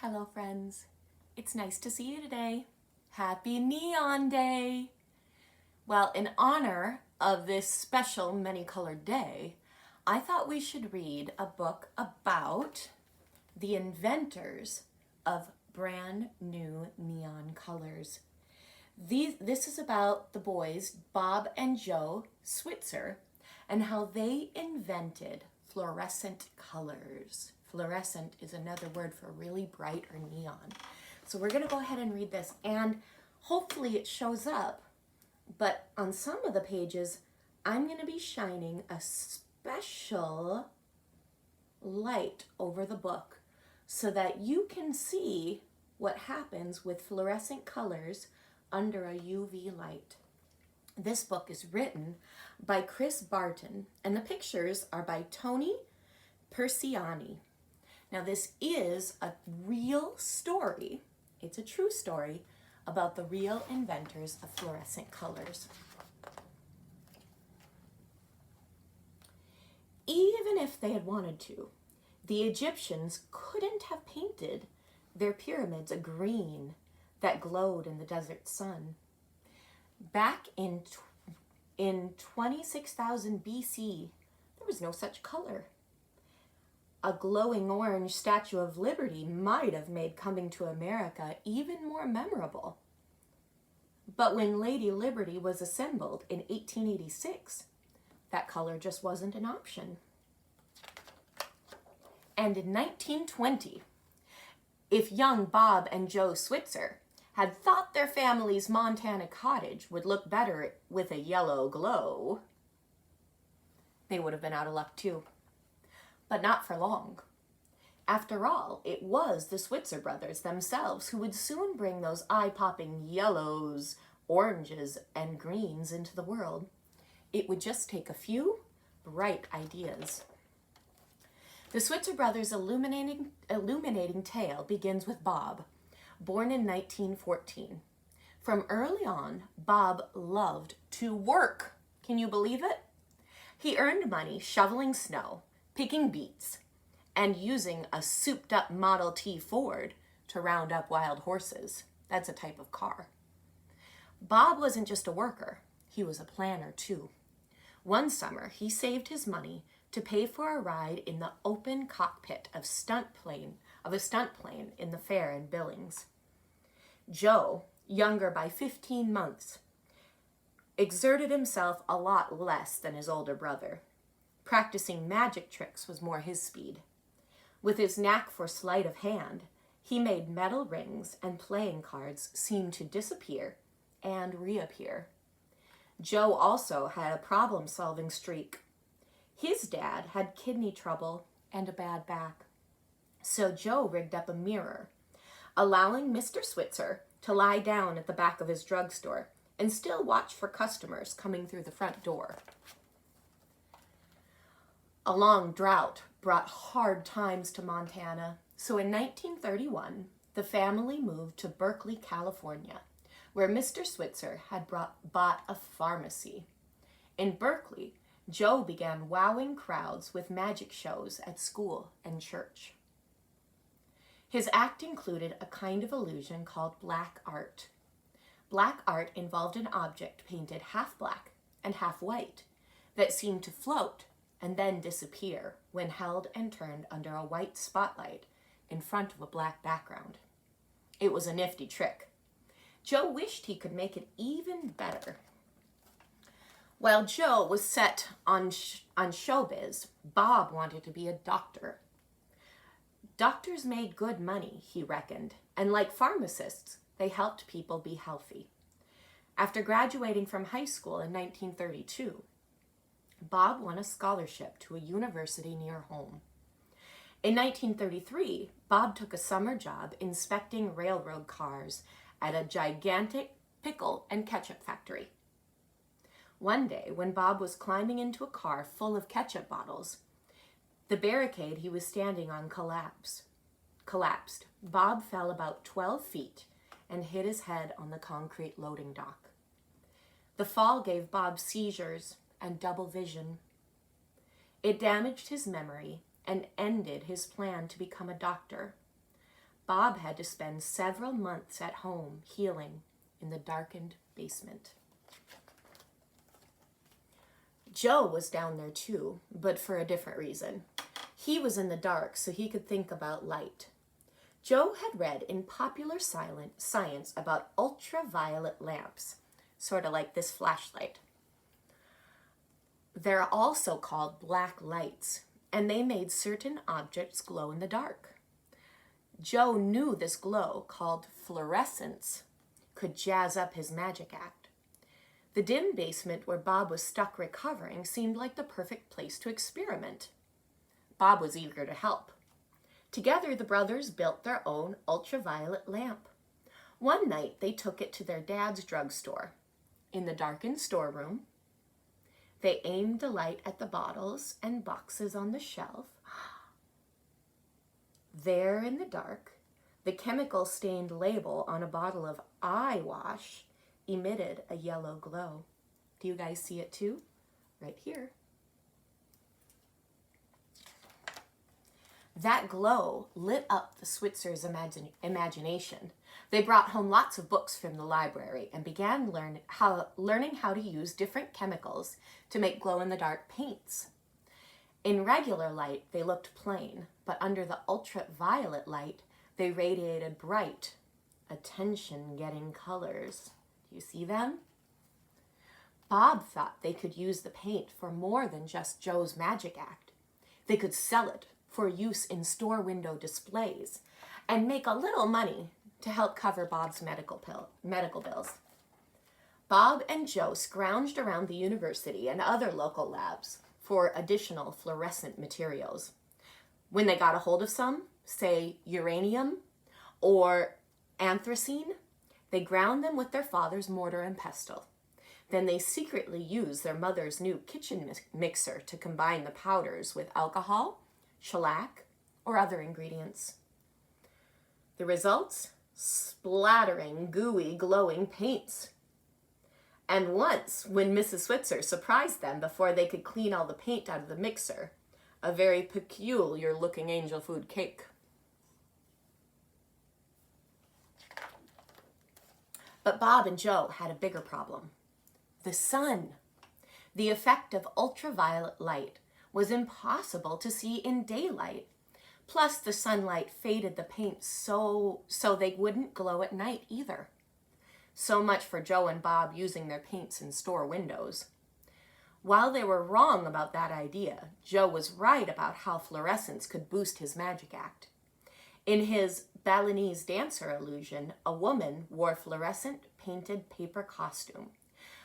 Hello friends, it's nice to see you today. Happy Neon Day! Well, in honor of this special many-colored day, I thought we should read a book about the inventors of brand new neon colors. This is about the boys, Bob and Joe Switzer, and how they invented fluorescent colors. Fluorescent is another word for really bright or neon. So we're going to go ahead and read this, and hopefully it shows up, but on some of the pages, I'm going to be shining a special light over the book so that you can see what happens with fluorescent colors under a UV light. This book is written by Barton, and the pictures are by Tony Persiani. Now this is a real story, it's a true story about the real inventors of fluorescent colors. Even if they had wanted to, the Egyptians couldn't have painted their pyramids a green that glowed in the desert sun. Back in 26,000 BC, there was no such color. A glowing orange Statue of Liberty might have made coming to America even more memorable. But when Lady Liberty was assembled in 1886, that color just wasn't an option. And in 1920, if young Bob and Joe Switzer had thought their family's Montana cottage would look better with a yellow glow, they would have been out of luck too. But not for long. After all, it was the Switzer brothers themselves who would soon bring those eye-popping yellows, oranges, and greens into the world. It would just take a few bright ideas. The Switzer brothers' illuminating tale begins with Bob, born in 1914. From early on, Bob loved to work. Can you believe it? He earned money shoveling snow, picking beets, and using a souped-up Model T Ford to round up wild horses. That's a type of car. Bob wasn't just a worker, he was a planner too. One summer, he saved his money to pay for a ride in the open cockpit of a stunt plane in the fair in Billings. Joe, younger by 15 months, exerted himself a lot less than his older brother. Practicing magic tricks was more his speed. With his knack for sleight of hand, he made metal rings and playing cards seem to disappear and reappear. Joe also had a problem-solving streak. His dad had kidney trouble and a bad back. So Joe rigged up a mirror, allowing Mr. Switzer to lie down at the back of his drugstore and still watch for customers coming through the front door. A long drought brought hard times to Montana, so in 1931, the family moved to Berkeley, California, where Mr. Switzer had bought a pharmacy. In Berkeley, Joe began wowing crowds with magic shows at school and church. His act included a kind of illusion called black art. Black art involved an object painted half black and half white that seemed to float and then disappear when held and turned under a white spotlight in front of a black background. It was a nifty trick. Joe wished he could make it even better. While Joe was set on showbiz, Bob wanted to be a doctor. Doctors made good money, he reckoned, and like pharmacists, they helped people be healthy. After graduating from high school in 1932, Bob won a scholarship to a university near home. In 1933, Bob took a summer job inspecting railroad cars at a gigantic pickle and ketchup factory. One day, when Bob was climbing into a car full of ketchup bottles, the barricade he was standing on collapsed. Bob fell about 12 feet and hit his head on the concrete loading dock. The fall gave Bob seizures and double vision. It damaged his memory and ended his plan to become a doctor. Bob had to spend several months at home healing in the darkened basement. Joe was down there too, but for a different reason. He was in the dark so he could think about light. Joe had read in popular science about ultraviolet lamps, sort of like this flashlight. They're also called black lights, and they made certain objects glow in the dark. Joe knew this glow, called fluorescence, could jazz up his magic act. The dim basement where Bob was stuck recovering seemed like the perfect place to experiment. Bob was eager to help. Together, the brothers built their own ultraviolet lamp. One night, they took it to their dad's drugstore. In the darkened storeroom, they aimed the light at the bottles and boxes on the shelf. There in the dark, the chemical-stained label on a bottle of eye wash emitted a yellow glow. Do you guys see it too? Right here. That glow lit up the Switzers' imagination. They brought home lots of books from the library and began learning how to use different chemicals to make glow-in-the-dark paints. In regular light, they looked plain, but under the ultraviolet light, they radiated bright, attention-getting colors. Do you see them? Bob thought they could use the paint for more than just Joe's magic act. They could sell it for use in store window displays and make a little money to help cover Bob's medical bills. Bob and Joe scrounged around the university and other local labs for additional fluorescent materials. When they got a hold of some, say uranium or anthracene, they ground them with their father's mortar and pestle. Then they secretly used their mother's new kitchen mixer to combine the powders with alcohol, shellac, or other ingredients. The results? Splattering, gooey, glowing paints. And once, when Mrs. Switzer surprised them before they could clean all the paint out of the mixer, a very peculiar-looking angel food cake. But Bob and Joe had a bigger problem. The sun. The effect of ultraviolet light was impossible to see in daylight. Plus, the sunlight faded the paint so they wouldn't glow at night either. So much for Joe and Bob using their paints in store windows. While they were wrong about that idea, Joe was right about how fluorescence could boost his magic act. In his Balinese dancer illusion, a woman wore fluorescent painted paper costume.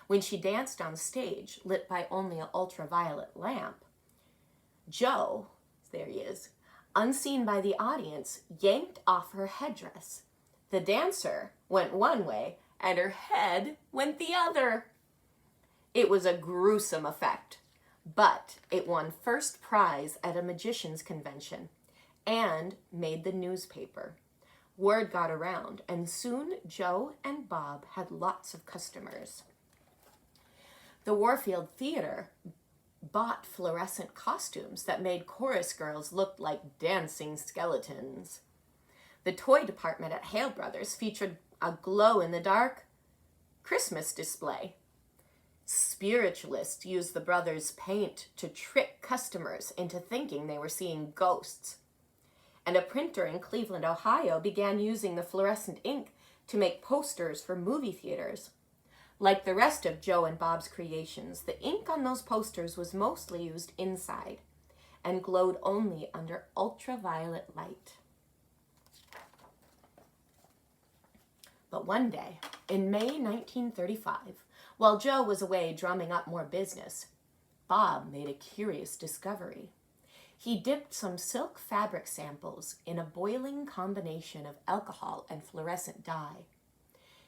When she danced on stage, lit by only an ultraviolet lamp, Joe, there he is, unseen by the audience, yanked off her headdress. The dancer went one way, and her head went the other. It was a gruesome effect, but it won first prize at a magician's convention and made the newspaper. Word got around, and soon Joe and Bob had lots of customers. The Warfield Theater bought fluorescent costumes that made chorus girls look like dancing skeletons. The toy department at Hale Brothers featured a glow-in-the-dark Christmas display. Spiritualists used the brothers' paint to trick customers into thinking they were seeing ghosts. And a printer in Cleveland, Ohio, began using the fluorescent ink to make posters for movie theaters. Like the rest of Joe and Bob's creations, the ink on those posters was mostly used inside and glowed only under ultraviolet light. But one day, in May 1935, while Joe was away drumming up more business, Bob made a curious discovery. He dipped some silk fabric samples in a boiling combination of alcohol and fluorescent dye.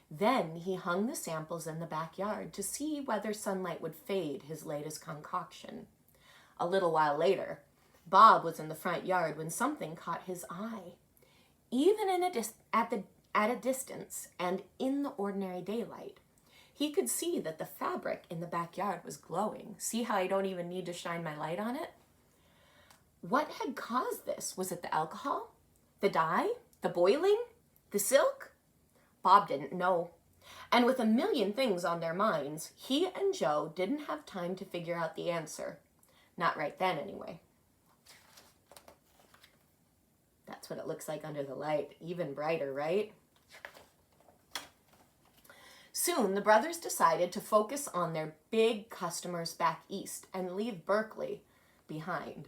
Then he hung the samples in the backyard to see whether sunlight would fade his latest concoction. A little while later, Bob was in the front yard when something caught his eye. Even at a distance and in the ordinary daylight, he could see that the fabric in the backyard was glowing. See how I don't even need to shine my light on it? What had caused this? Was it the alcohol, the dye, The boiling? The silk? Bob didn't know. And with a million things on their minds, he and Joe didn't have time to figure out the answer. Not right then, anyway. That's what it looks like under the light. Even brighter, right? Soon, the brothers decided to focus on their big customers back east and leave Berkeley behind.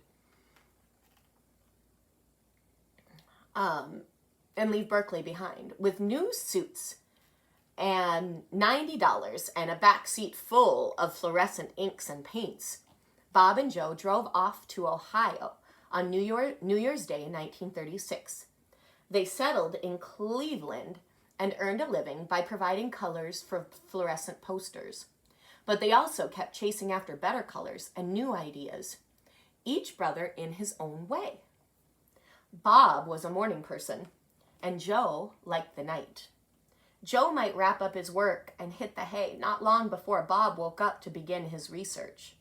With new suits and $90 and a back seat full of fluorescent inks and paints, Bob and Joe drove off to Ohio on New Year's Day in 1936. They settled in Cleveland and earned a living by providing colors for fluorescent posters. But they also kept chasing after better colors and new ideas, each brother in his own way. Bob was a morning person, and Joe liked the night. Joe might wrap up his work and hit the hay not long before Bob woke up to begin his research.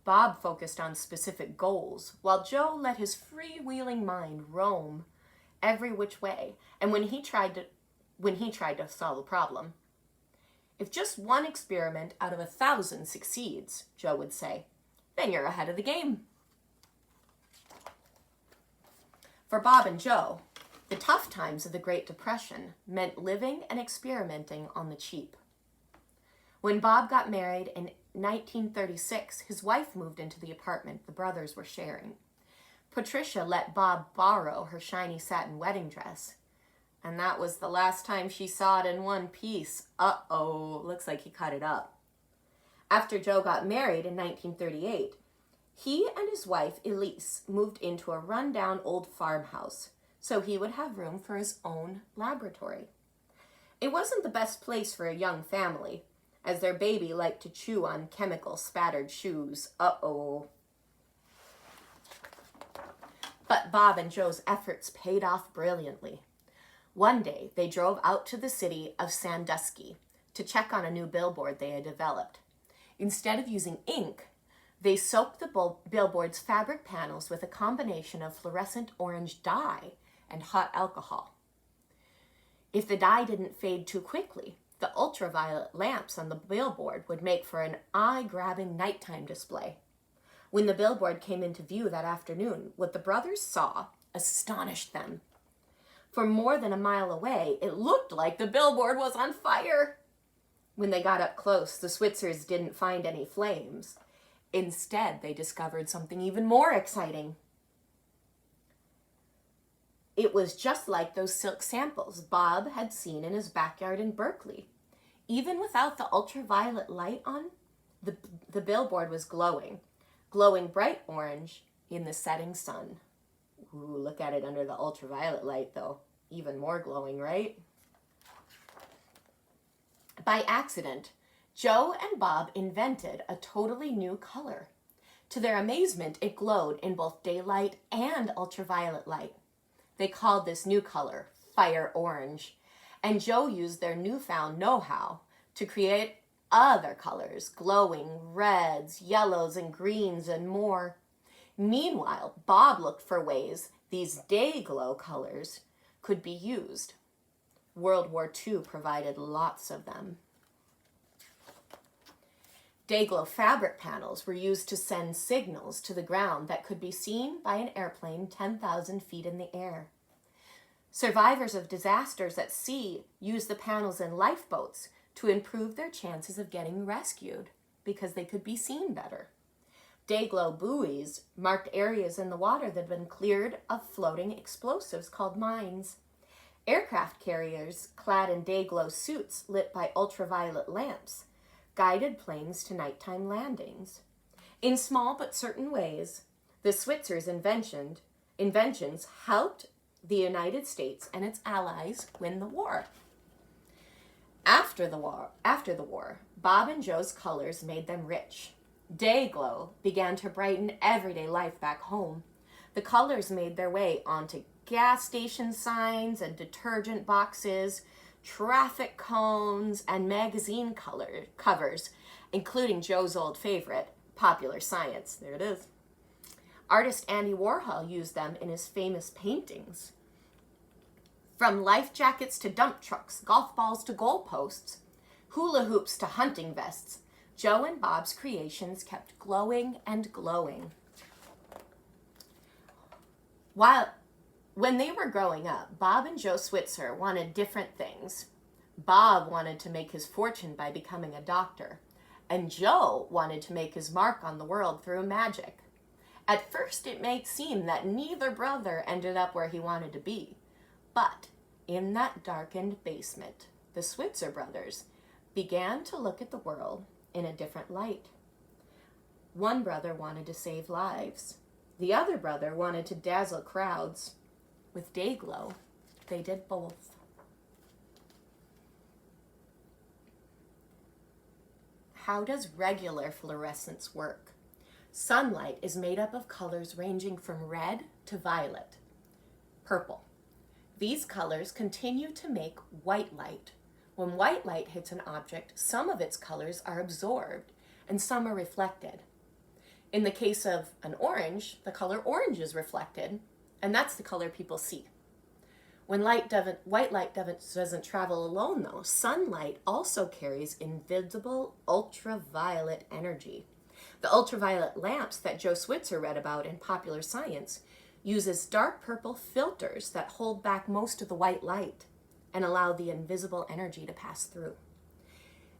Bob focused on specific goals, while Joe let his freewheeling mind roam every which way, and when he tried to solve a problem. If just one experiment out of 1,000 succeeds, Joe would say, then you're ahead of the game. For Bob and Joe, the tough times of the Great Depression meant living and experimenting on the cheap. When Bob got married in 1936, his wife moved into the apartment the brothers were sharing. Patricia let Bob borrow her shiny satin wedding dress, and that was the last time she saw it in one piece. Uh-oh, looks like he cut it up. After Joe got married in 1938, he and his wife, Elise, moved into a rundown old farmhouse so he would have room for his own laboratory. It wasn't the best place for a young family, as their baby liked to chew on chemical-spattered shoes. Uh-oh. But Bob and Joe's efforts paid off brilliantly. One day, they drove out to the city of Sandusky to check on a new billboard they had developed. Instead of using ink, they soaked the billboard's fabric panels with a combination of fluorescent orange dye and hot alcohol. If the dye didn't fade too quickly, the ultraviolet lamps on the billboard would make for an eye-grabbing nighttime display. When the billboard came into view that afternoon, what the brothers saw astonished them. For more than a mile away, it looked like the billboard was on fire. When they got up close, the Switzers didn't find any flames. Instead, they discovered something even more exciting. It was just like those silk samples Bob had seen in his backyard in Berkeley. Even without the ultraviolet light on, the billboard was glowing bright orange in the setting sun. Ooh, look at it under the ultraviolet light, though. Even more glowing, right? By accident, Joe and Bob invented a totally new color. To their amazement, it glowed in both daylight and ultraviolet light. They called this new color fire orange, and Joe used their newfound know-how to create other colors, glowing reds, yellows, and greens, and more. Meanwhile, Bob looked for ways these Day-Glo colors could be used. World War II provided lots of them. Day-Glo fabric panels were used to send signals to the ground that could be seen by an airplane 10,000 feet in the air. Survivors of disasters at sea used the panels in lifeboats to improve their chances of getting rescued because they could be seen better. Day-Glo buoys marked areas in the water that had been cleared of floating explosives called mines. Aircraft carriers clad in Day-Glo suits lit by ultraviolet lamps guided planes to nighttime landings. In small but certain ways, the Switzers' inventions helped the United States and its allies win the war. After the war, Bob and Joe's colors made them rich. Day-Glo began to brighten everyday life back home. The colors made their way onto gas station signs and detergent boxes, traffic cones, and magazine covers, including Joe's old favorite, Popular Science. There it is. Artist Andy Warhol used them in his famous paintings. From life jackets to dump trucks, golf balls to goalposts, hula hoops to hunting vests, Joe and Bob's creations kept glowing and glowing. When they were growing up, Bob and Joe Switzer wanted different things. Bob wanted to make his fortune by becoming a doctor, and Joe wanted to make his mark on the world through magic. At first, it may seem that neither brother ended up where he wanted to be, but in that darkened basement, the Switzer brothers began to look at the world in a different light. One brother wanted to save lives. The other brother wanted to dazzle crowds. With Day-Glo, they did both. How does regular fluorescence work? Sunlight is made up of colors ranging from red to violet, purple. These colors continue to make white light. When white light hits an object, some of its colors are absorbed and some are reflected. In the case of an orange, the color orange is reflected, and that's the color people see. When white light doesn't travel alone though, sunlight also carries invisible ultraviolet energy. The ultraviolet lamps that Joe Switzer read about in Popular Science uses dark purple filters that hold back most of the white light and allow the invisible energy to pass through.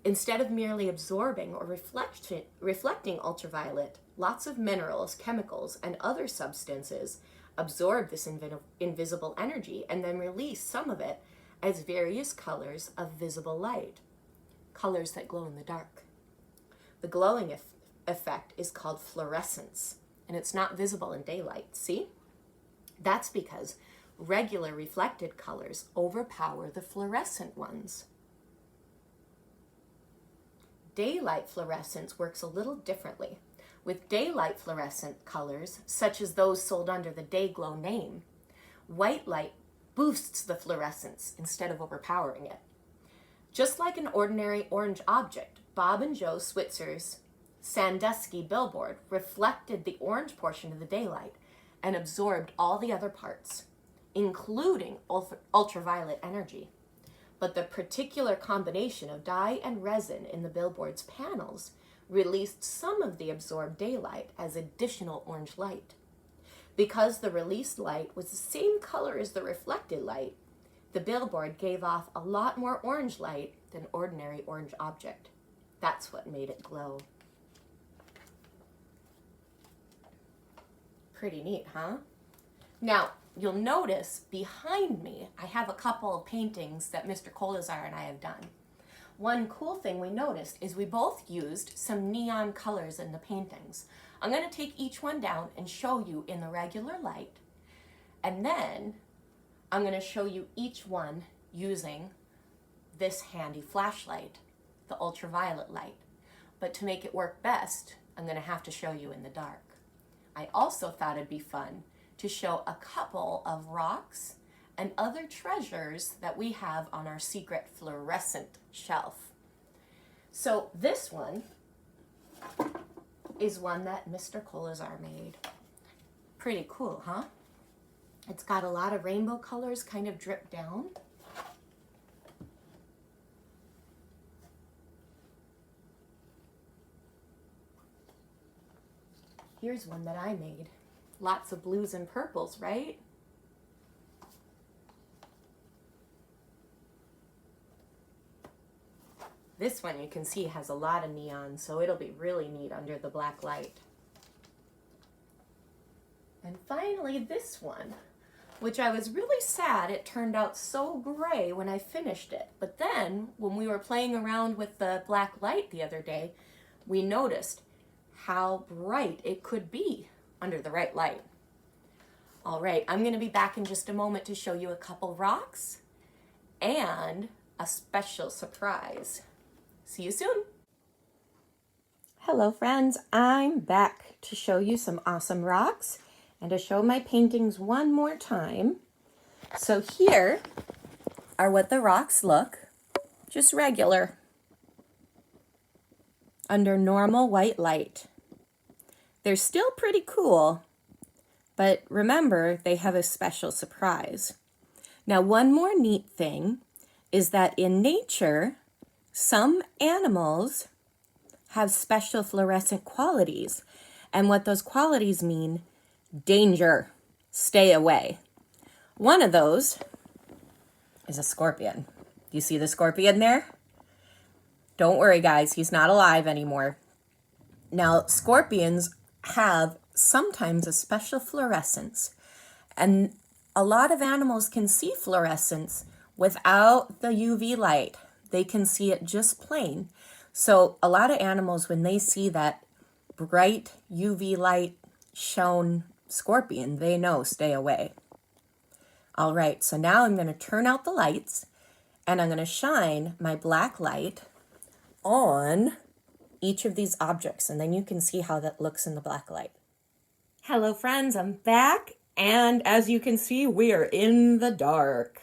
Instead of merely absorbing or reflecting ultraviolet, lots of minerals, chemicals, and other substances absorb this invisible energy and then release some of it as various colors of visible light, colors that glow in the dark. The glowing effect is called fluorescence, and it's not visible in daylight. See? That's because regular reflected colors overpower the fluorescent ones. Daylight fluorescence works a little differently. With daylight fluorescent colors, such as those sold under the Day-Glo name, white light boosts the fluorescence instead of overpowering it. Just like an ordinary orange object, Bob and Joe Switzer's Sandusky billboard reflected the orange portion of the daylight and absorbed all the other parts, including ultraviolet energy. But the particular combination of dye and resin in the billboard's panels released some of the absorbed daylight as additional orange light. Because the released light was the same color as the reflected light, the billboard gave off a lot more orange light than ordinary orange object. That's what made it glow. Pretty neat, huh? Now, you'll notice behind me, I have a couple of paintings that Mr. Kolazar and I have done. One cool thing we noticed is we both used some neon colors in the paintings. I'm going to take each one down and show you in the regular light, and then I'm going to show you each one using this handy flashlight, the ultraviolet light. But to make it work best, I'm going to have to show you in the dark. I also thought it'd be fun to show a couple of rocks and other treasures that we have on our secret fluorescent shelf. So this one is one that Mr. Kolazar made. Pretty cool, huh? It's got a lot of rainbow colors kind of drip down. Here's one that I made. Lots of blues and purples, right? This one you can see has a lot of neon, so it'll be really neat under the black light. And finally this one, which I was really sad it turned out so gray when I finished it. But then when we were playing around with the black light the other day, we noticed how bright it could be under the right light. All right, I'm going to be back in just a moment to show you a couple rocks and a special surprise. See you soon. Hello friends, I'm back to show you some awesome rocks and to show my paintings one more time. So here are what the rocks look, just regular, under normal white light. They're still pretty cool, but remember they have a special surprise. Now, one more neat thing is that in nature, some animals have special fluorescent qualities. And what those qualities mean, danger, stay away. One of those is a scorpion. Do you see the scorpion there? Don't worry, guys, he's not alive anymore. Now, scorpions have sometimes a special fluorescence, and a lot of animals can see fluorescence without the UV light. They can see it just plain. So a lot of animals, when they see that bright UV light shown scorpion, they know, stay away. All right, so now I'm going to turn out the lights, and I'm going to shine my black light on each of these objects, and then you can see how that looks in the black light. Hello, friends, I'm back, and as you can see, we are in the dark.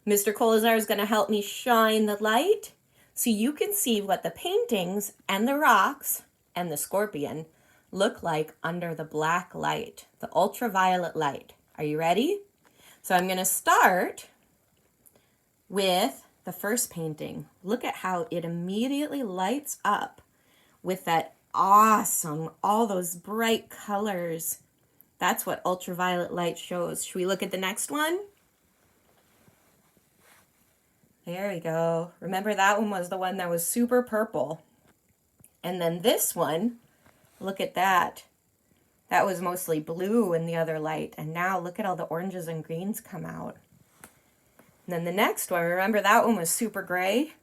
Mr. Kolazar is going to help me shine the light so you can see what the paintings and the rocks and the scorpion look like under the black light, the ultraviolet light. Are you ready? So I'm going to start with the first painting. Look at how it immediately lights up with that awesome, all those bright colors. That's what ultraviolet light shows. Should we look at the next one? There we go. Remember that one was the one that was super purple. And then this one, look at that. That was mostly blue in the other light. And now look at all the oranges and greens come out. And then the next one, remember that one was super gray?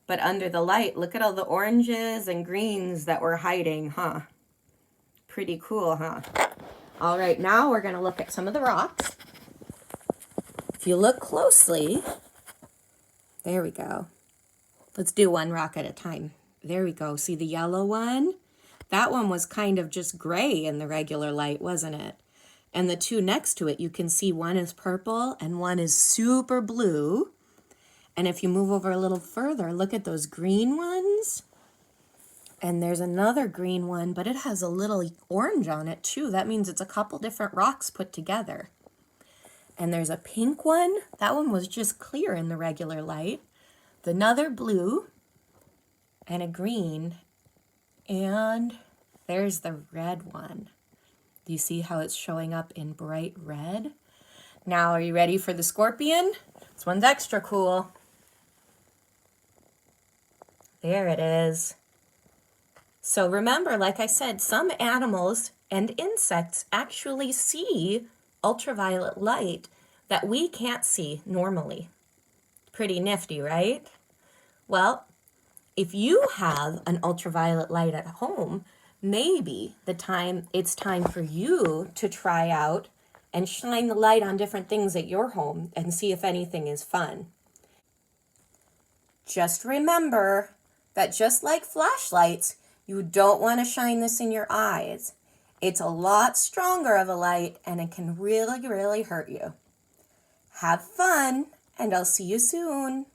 But under the light, look at all the oranges and greens that were hiding, huh? Pretty cool, huh? All right, now we're going to look at some of the rocks. If you look closely, there we go. Let's do one rock at a time. There we go. See the yellow one? That one was kind of just gray in the regular light, wasn't it? And the two next to it, you can see one is purple and one is super blue. And if you move over a little further, look at those green ones. And there's another green one, but it has a little orange on it too. That means it's a couple different rocks put together. And there's a pink one. That one was just clear in the regular light. Another blue and a green. And there's the red one. Do you see how it's showing up in bright red? Now, are you ready for the scorpion? This one's extra cool. There it is. So remember, like I said, some animals and insects actually see ultraviolet light that we can't see normally. Pretty nifty, right? Well, if you have an ultraviolet light at home, maybe it's time for you to try out and shine the light on different things at your home and see if anything is fun. Just remember that just like flashlights, you don't want to shine this in your eyes. It's a lot stronger of a light and it can really, really hurt you. Have fun, and I'll see you soon.